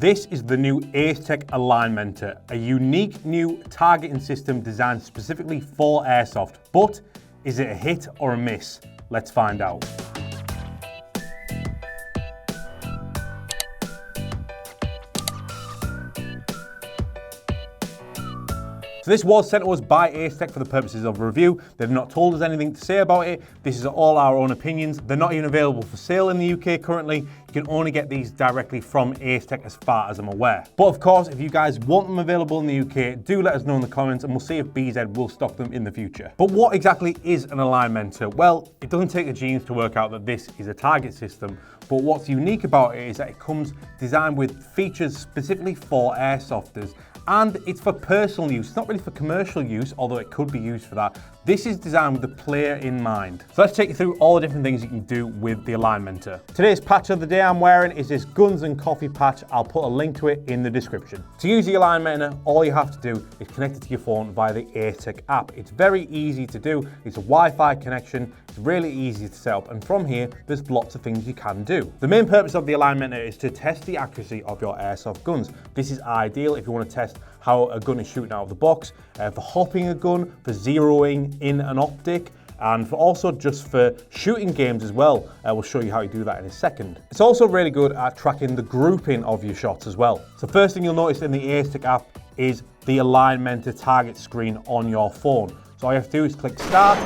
This is the new AceTech Alignmentor, a unique new targeting system designed specifically for Airsoft. But is it a hit or a miss? Let's find out. So this was sent to us by AceTech for the purposes of review. They've not told us anything to say about it. This is all our own opinions. They're not even available for sale in the UK currently. You can only get these directly from AceTech as far as I'm aware. But of course, if you guys want them available in the UK, do let us know in the comments and we'll see if BZ will stock them in the future. But what exactly is an Alignmentor? Well, it doesn't take a genius to work out that this is a target system. But what's unique about it is that it comes designed with features specifically for airsofters. And it's for personal use, not really for commercial use, although it could be used for that. This is designed with the player in mind. So let's take you through all the different things you can do with the Alignmentor. Today's patch of the day I'm wearing is this Guns and Coffee patch. I'll put a link to it in the description. To use the Alignmentor, all you have to do is connect it to your phone via the AceTech app. It's very easy to do. It's a Wi-Fi connection. It's really easy to set up. And from here, there's lots of things you can do. The main purpose of the Alignmentor is to test the accuracy of your airsoft guns. This is ideal if you want to test how a gun is shooting out of the box, for hopping a gun, for zeroing in an optic, and for also just for shooting games as well. We'll show you how you do that in a second. It's also really good at tracking the grouping of your shots as well. So first thing you'll notice in the AceTech app is the Alignmentor target screen on your phone. So all you have to do is click start,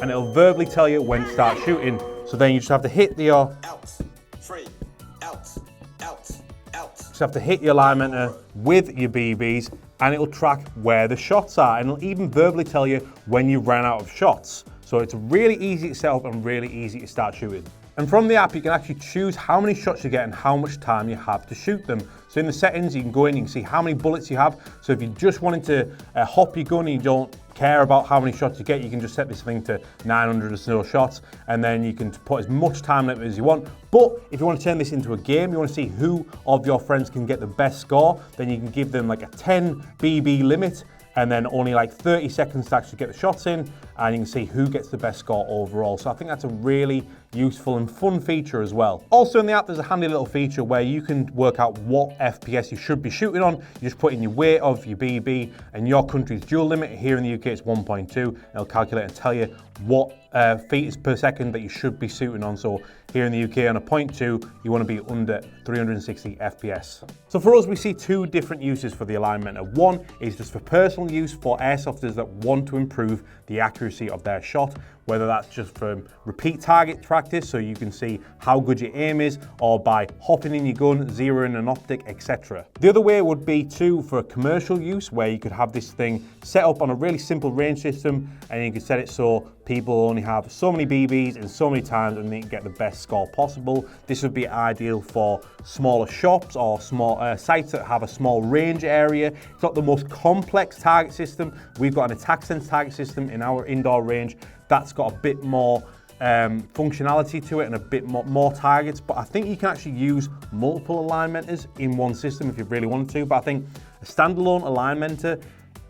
and it'll verbally tell you when to start shooting. So then you just have to hit the just have to hit your Alignmentor with your BBs and it'll track where the shots are, and it'll even verbally tell you when you ran out of shots. So it's really easy to set up and really easy to start shooting. And from the app, you can actually choose how many shots you get and how much time you have to shoot them. So in the settings, you can go in, you can see how many bullets you have. So if you just wanted to hop your gun and you don't care about how many shots you get, you can just set this thing to 900 or so shots, and then you can put as much time limit as you want. But if you want to turn this into a game, you want to see who of your friends can get the best score, then you can give them like a 10 BB limit, and then only like 30 seconds to actually get the shots in, and you can see who gets the best score overall. So I think that's a really useful and fun feature as well. Also in the app, there's a handy little feature where you can work out what FPS you should be shooting on. You just put in your weight of your BB and your country's dual limit. Here in the UK, it's 1.2. It'll calculate and tell you what feet per second that you should be shooting on. So here in the UK on a 0.2, you want to be under 360 FPS. So for us, we see two different uses for the Alignmentor. One is just for personal use for airsofters that want to improve the accuracy of their shot, whether that's just from repeat target practice so you can see how good your aim is, or by hopping in your gun, zeroing an optic, etc. The other way would be too for commercial use, where you could have this thing set up on a really simple range system, and you could set it so people only have so many BBs in so many times and they can get the best score possible. This would be ideal for smaller shops or small sites that have a small range area. It's not the most complex target system. We've got an attack sense target system in our indoor range that's got a bit more functionality to it and a bit more targets, but I think you can actually use multiple Alignmentors in one system if you really wanted to. But I think a standalone Alignmentor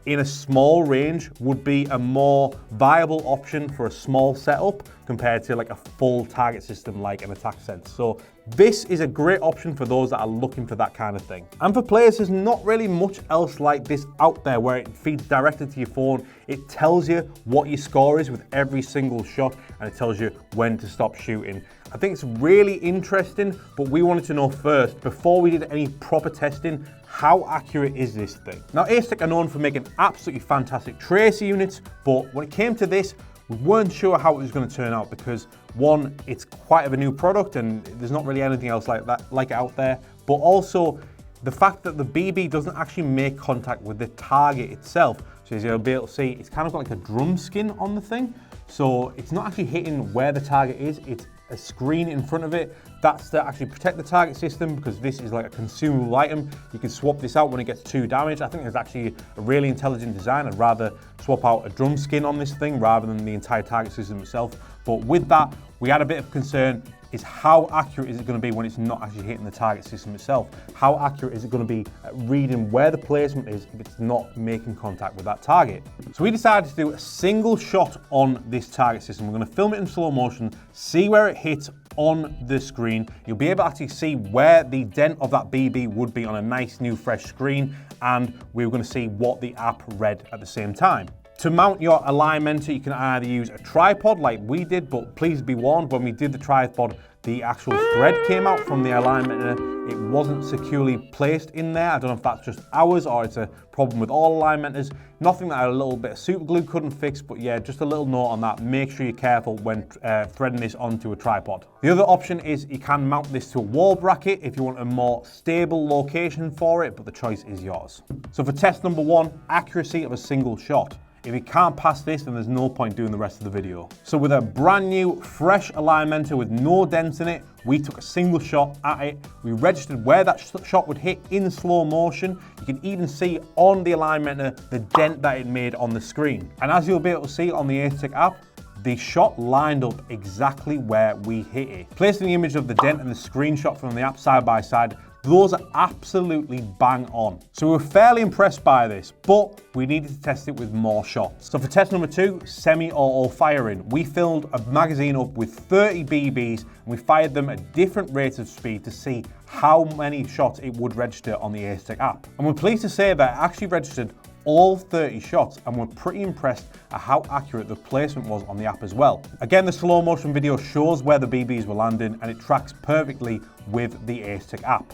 in a small range would be a more viable option for a small setup compared to like a full target system like an attack sense. So this is a great option for those that are looking for that kind of thing. And for players, there's not really much else like this out there where it feeds directly to your phone. It tells you what your score is with every single shot, and it tells you when to stop shooting. I think it's really interesting, but we wanted to know first, before we did any proper testing, how accurate is this thing? Now, AceTech are known for making absolutely fantastic tracer units, but when it came to this, we weren't sure how it was going to turn out because, one, it's quite of a new product and there's not really anything else like it out there, but also the fact that the BB doesn't actually make contact with the target itself. So as you'll be able to see, it's kind of got like a drum skin on the thing. So it's not actually hitting where the target is, it's a screen in front of it. That's to actually protect the target system, because this is like a consumable item. You can swap this out when it gets too damaged. I think it's actually a really intelligent design. I'd rather swap out a drum skin on this thing rather than the entire target system itself. But with that, we had a bit of concern, is how accurate is it going to be when it's not actually hitting the target system itself? How accurate is it going to be at reading where the placement is if it's not making contact with that target? So we decided to do a single shot on this target system. We're going to film it in slow motion, see where it hits on the screen, you'll be able to actually see where the dent of that BB would be on a nice new fresh screen, and we're going to see what the app read at the same time. To mount your Alignmentor, you can either use a tripod like we did, but please be warned, when we did the tripod, the actual thread came out from the Alignmentor. It wasn't securely placed in there. I don't know if that's just ours or it's a problem with all Alignmentors. Nothing that a little bit of super glue couldn't fix, but yeah, just a little note on that. Make sure you're careful when threading this onto a tripod. The other option is you can mount this to a wall bracket if you want a more stable location for it, but the choice is yours. So for test number 1, accuracy of a single shot. If you can't pass this, then there's no point doing the rest of the video. So with a brand new, fresh Alignmentor with no dents in it, we took a single shot at it. We registered where that shot would hit in slow motion. You can even see on the Alignmentor the dent that it made on the screen. And as you'll be able to see on the AceTech app, the shot lined up exactly where we hit it. Placing the image of the dent and the screenshot from the app side by side, those are absolutely bang on. So we were fairly impressed by this, but we needed to test it with more shots. So for test number 2, semi-auto firing, we filled a magazine up with 30 BBs and we fired them at different rates of speed to see how many shots it would register on the AceTech app. And we're pleased to say that it actually registered all 30 shots, and we're pretty impressed at how accurate the placement was on the app as well. Again, the slow motion video shows where the BBs were landing and it tracks perfectly with the AceTech app.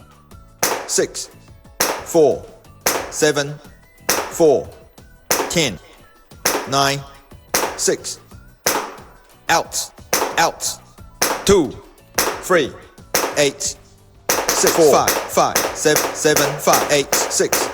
6, 4, 7, 4, 10, 9, 6, out, 2, 3, 8, 6, 4, 5, 7, 5, 8, 6,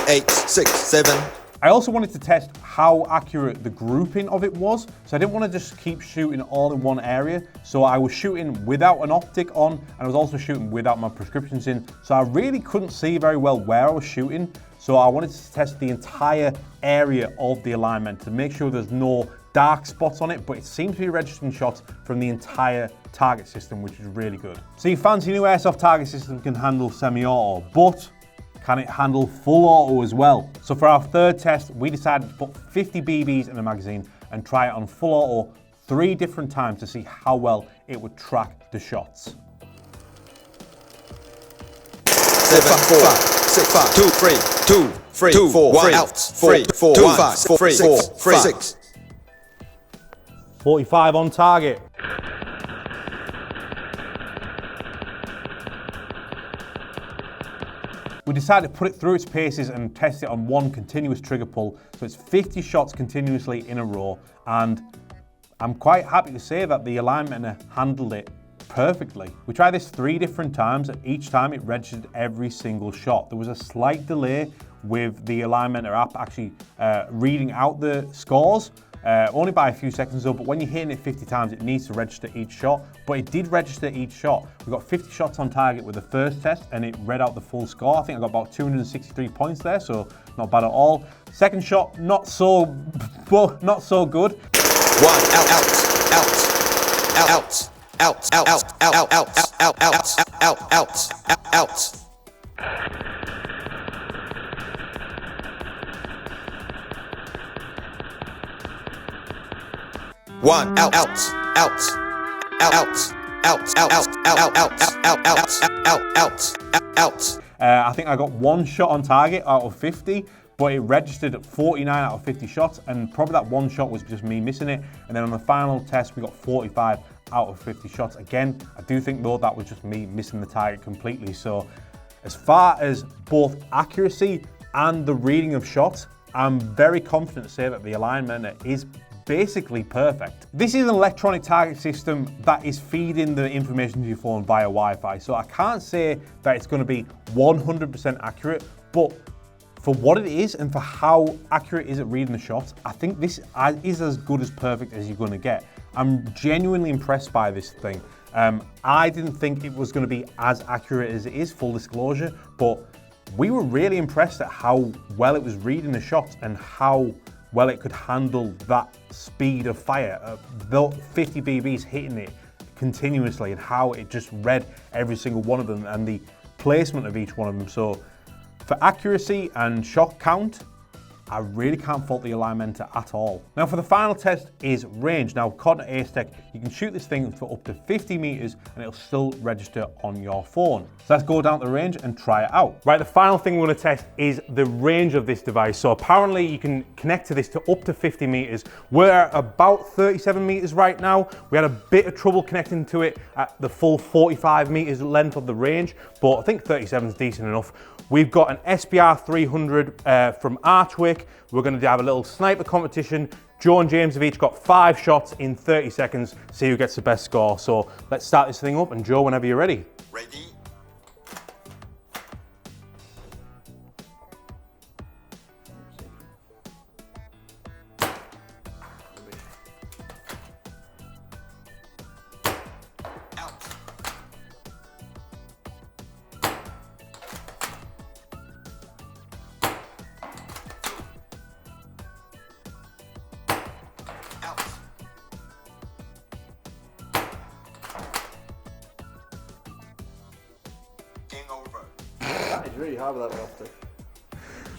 8, 6, 7. I also wanted to test how accurate the grouping of it was. So I didn't want to just keep shooting all in one area. So I was shooting without an optic on, and I was also shooting without my prescriptions in. So I really couldn't see very well where I was shooting. So I wanted to test the entire area of the alignment to make sure there's no dark spots on it, but it seems to be registering shots from the entire target system, which is really good. So your fancy new Airsoft target system can handle semi-auto, but can it handle full auto as well? So for our third test, we decided to put 50 BBs in a magazine and try it on full auto 3 different times to see how well it would track the shots. 7, 4, 6, 5, 2, 3, 4, 1, out, 3, 4, 5, 4, 6. 45 on target. We decided to put it through its paces and test it on one continuous trigger pull. So it's 50 shots continuously in a row. And I'm quite happy to say that the Alignmentor handled it perfectly. We tried this 3 different times, and each time it registered every single shot. There was a slight delay with the Alignmentor app actually reading out the scores. Only by a few seconds though, but when you're hitting it 50 times, it needs to register each shot. But it did register each shot. We got 50 shots on target with the first test, and it read out the full score. I think I got about 263 points there, so not bad at all. Second shot, not so good. 1, out. One out. I think I got 1 shot on target out of 50, but it registered at 49 out of 50 shots, and probably that 1 shot was just me missing it. And then on the final test, we got 45 out of 50 shots. Again, I do think though that was just me missing the target completely. So as far as both accuracy and the reading of shots, I'm very confident to say that the Alignmentor is basically perfect. This is an electronic target system that is feeding the information to your phone via Wi-Fi, so I can't say that it's going to be 100% accurate, but for what it is and for how accurate it is at reading the shots, I think this is as good as perfect as you're going to get. I'm genuinely impressed by this thing. I didn't think it was going to be as accurate as it is, full disclosure, but we were really impressed at how well it was reading the shots and how well it could handle that speed of fire, the 50 BBs hitting it continuously, and how it just read every single one of them and the placement of each one of them. So for accuracy and shot count, I really can't fault the Alignmentor at all. Now for the final test is range. Now according to AceTech, you can shoot this thing for up to 50 meters and it'll still register on your phone. So let's go down to the range and try it out. Right, the final thing we're gonna test is the range of this device. So apparently you can connect to this to up to 50 meters. We're at about 37 meters right now. We had a bit of trouble connecting to it at the full 45 meters length of the range, but I think 37 is decent enough. We've got an SBR 300 from Archwick. We're going to have a little sniper competition. Joe and James have each got 5 shots in 30 seconds, see who gets the best score. So let's start this thing up, and Joe, whenever you're ready. Ready. That is really hard with that optic.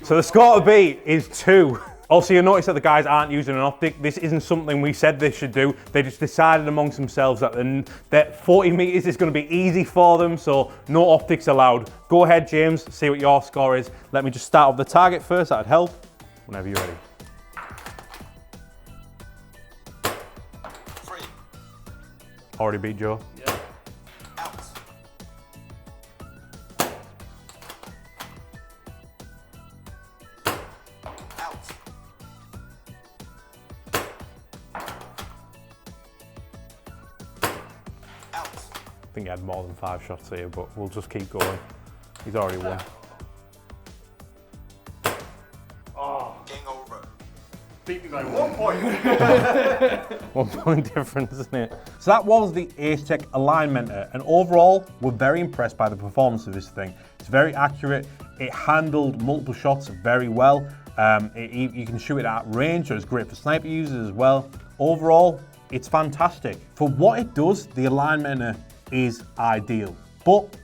So the score to beat is 2. Also, you'll notice that the guys aren't using an optic. This isn't something we said they should do. They just decided amongst themselves that 40 meters is going to be easy for them, so no optics allowed. Go ahead, James, see what your score is. Let me just start off the target first, that'd help. Whenever you're ready. 3. Already beat Joe. Yeah. Out. Out. Out. I think he had more than 5 shots here, but we'll just keep going. He's already won. Game over. Beat me by 1 point. 1 point difference, isn't it? So that was the AceTech Alignmentor, and overall, we're very impressed by the performance of this thing. It's very accurate. It handled multiple shots very well. You can shoot it at range, so it's great for sniper users as well. Overall, it's fantastic. For what it does, the Alignmentor is ideal. But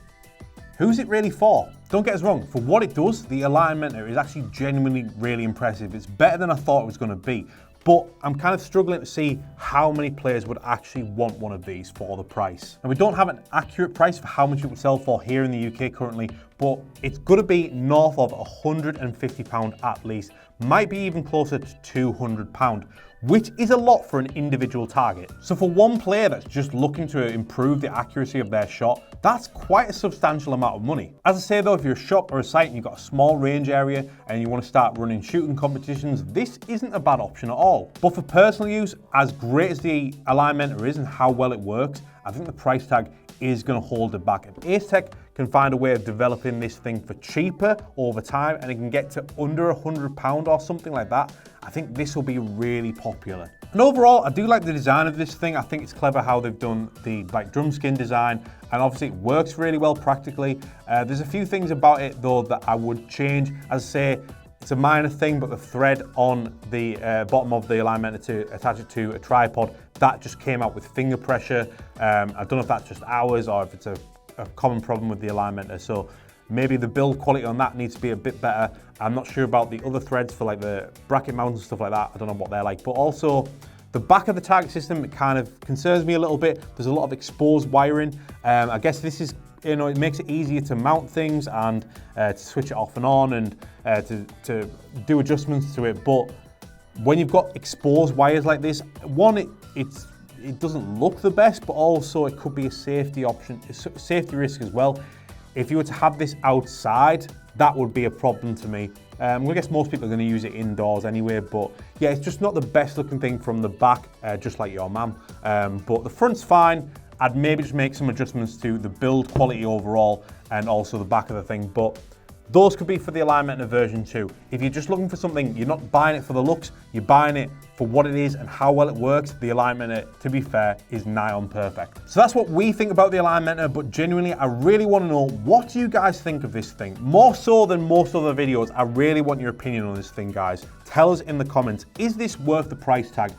who's it really for? Don't get us wrong, for what it does, the Alignmentor is actually genuinely really impressive. It's better than I thought it was going to be. But I'm kind of struggling to see how many players would actually want one of these for the price. And we don't have an accurate price for how much it would sell for here in the UK currently, but it's going to be north of £150 at least, might be even closer to £200, which is a lot for an individual target. So for one player that's just looking to improve the accuracy of their shot, that's quite a substantial amount of money. As I say though, if you're a shop or a site and you've got a small range area and you want to start running shooting competitions, this isn't a bad option at all. But for personal use, as great as the Alignmentor is and how well it works, I think the price tag is going to hold it back. If AceTech can find a way of developing this thing for cheaper over time and it can get to under £100 or something like that, I think this will be really popular. And overall, I do like the design of this thing. I think it's clever how they've done the drum skin design, and obviously it works really well practically. There's a few things about it though that I would change. As I say, it's a minor thing, but the thread on the bottom of the Alignmentor to attach it to a tripod, that just came out with finger pressure. I don't know if that's just ours or if it's a common problem with the Alignmentor. So maybe the build quality on that needs to be a bit better. I'm not sure about the other threads for like the bracket mounts and stuff like that. I don't know what they're like, but also the back of the target system, it kind of concerns me a little bit. There's a lot of exposed wiring. I guess this is, you know, it makes it easier to mount things and to switch it off and on and to do adjustments to it. But when you've got exposed wires like this, one, it doesn't look the best, but also it could be a safety option, a safety risk as well. If you were to have this outside, that would be a problem to me. I guess most people are going to use it indoors anyway, but yeah, it's just not the best looking thing from the back, just like your mum. But the front's fine. I'd maybe just make some adjustments to the build quality overall and also the back of the thing, but those could be for the Alignmentor version 2. If you're just looking for something, you're not buying it for the looks, you're buying it for what it is and how well it works, the Alignmentor, to be fair, is nigh on perfect. So that's what we think about the Alignmentor, but genuinely, I really want to know, what do you guys think of this thing? More so than most other videos, I really want your opinion on this thing, guys. Tell us in the comments, is this worth the price tag?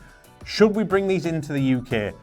Should we bring these into the UK?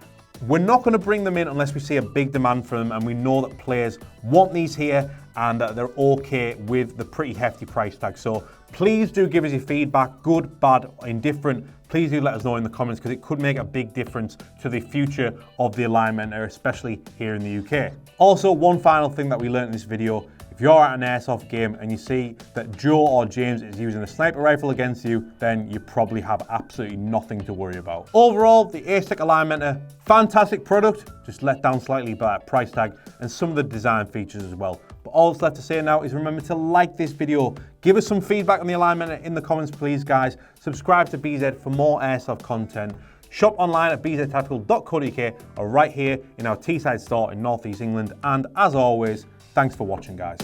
We're not going to bring them in unless we see a big demand for them and we know that players want these here and they're okay with the pretty hefty price tag. So please do give us your feedback, good, bad, indifferent. Please do let us know in the comments because it could make a big difference to the future of the Alignmentor, especially here in the UK. Also, one final thing that we learned in this video, if you're at an airsoft game and you see that Joe or James is using a sniper rifle against you, then you probably have absolutely nothing to worry about. Overall, the AceTech Alignmentor, fantastic product, just let down slightly by that price tag and some of the design features as well. But all that's left to say now is remember to like this video, give us some feedback on the Alignmentor in the comments please guys, subscribe to BZ for more airsoft content, shop online at bztactical.co.uk or right here in our Teesside store in North East England, and as always, thanks for watching guys.